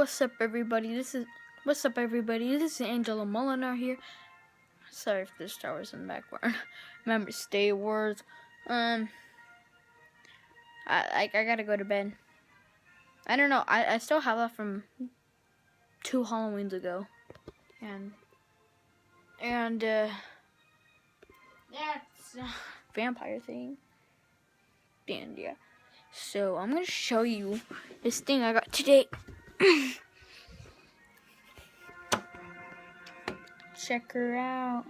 what's up everybody? This is Angela Molinar here. Sorry if there's Star Wars in the background. Remember, Star Wars. I gotta go to bed. I don't know. I still have that from 2 Halloweens ago, and that's a vampire thing. And yeah, so I'm gonna show you this thing I got today. Check her out.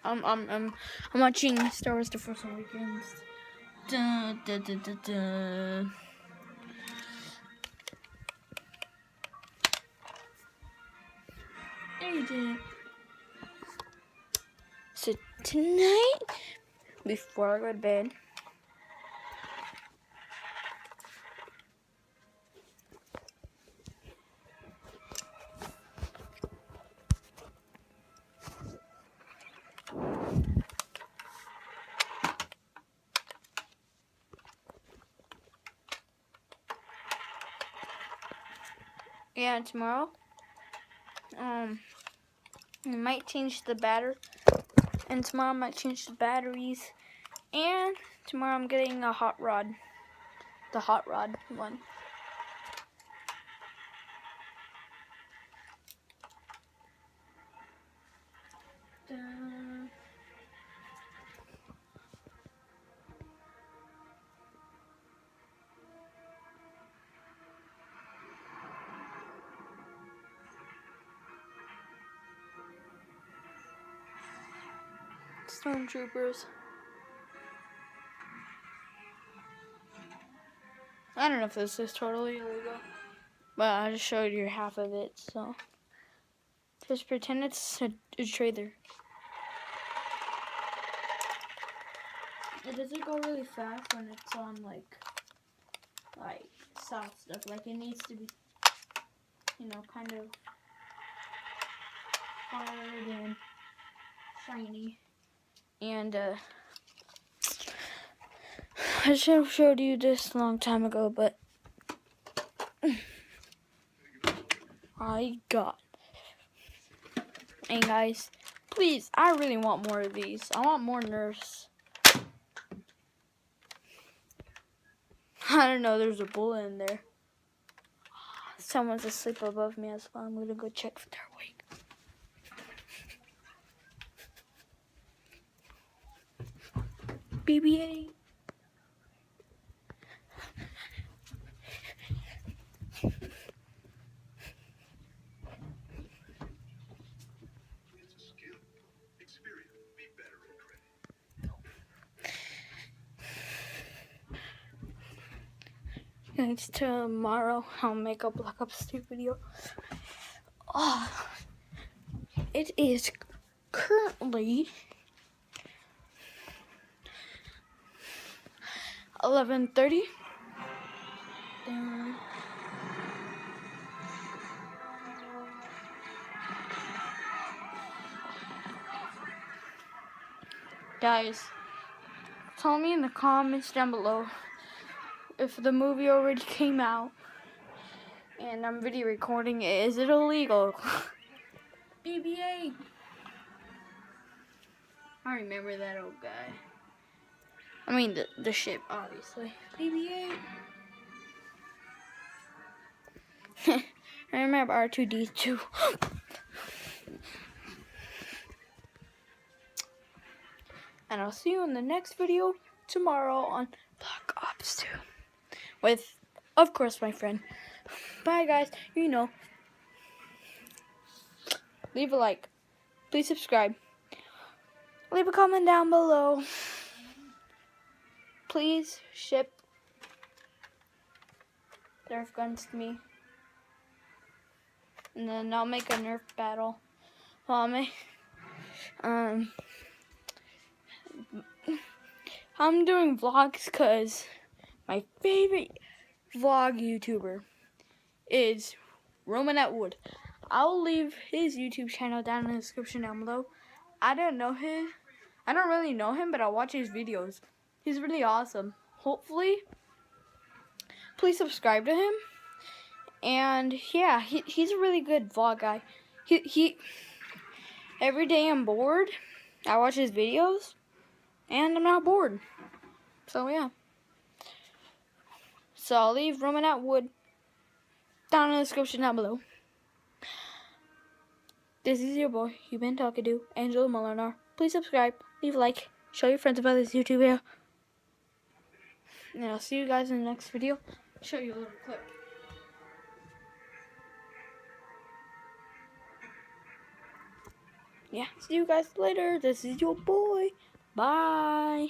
I'm watching Star Wars The Force Awakens. Dun, dun, dun, dun, dun. So tonight, before I go to bed, yeah, tomorrow, I might change the battery, and tomorrow I might change the batteries, and tomorrow I'm getting a hot rod, the hot rod one. Stormtroopers. I don't know if this is totally illegal, but I just showed you half of it, so just pretend it's a trailer. It doesn't go really fast when it's on like soft stuff. Like it needs to be, kind of hard and shiny. And I should have showed you this a long time ago, but I got. And guys, please, I really want more of these. I want more Nerfs. I don't know, there's a bullet in there. Someone's asleep above me as well. I'm gonna go check if they're awake. BB-8. Guys, tomorrow I'll make a Black Ops 2 video. Oh, it is currently 11:30. Guys, tell me in the comments down below if the movie already came out and I'm video recording it. Is it illegal? BB-8. I remember that old guy. I mean the ship, obviously. BB-8. I remember R2-D2. And I'll see you in the next video tomorrow on Black Ops 2. With, of course, my friend. Bye, guys. Leave a like. Please subscribe. Leave a comment down below. Please ship Nerf guns to me. And then I'll make a Nerf battle. I'm doing vlogs because my favorite vlog YouTuber is RomanAtWood. I'll leave his YouTube channel down in the description down below. I don't really know him, but I'll watch his videos. He's really awesome. Hopefully, please subscribe to him. And yeah, he's a really good vlog guy. He every day I'm bored, I watch his videos, and I'm not bored. So yeah. So I'll leave RomanAtWood down in the description down below. This is your boy, you've been talking to Angela Molinar. Please subscribe, leave a like, show your friends about this YouTube video. And I'll see you guys in the next video. Show you a little clip. Yeah, see you guys later. This is your boy. Bye.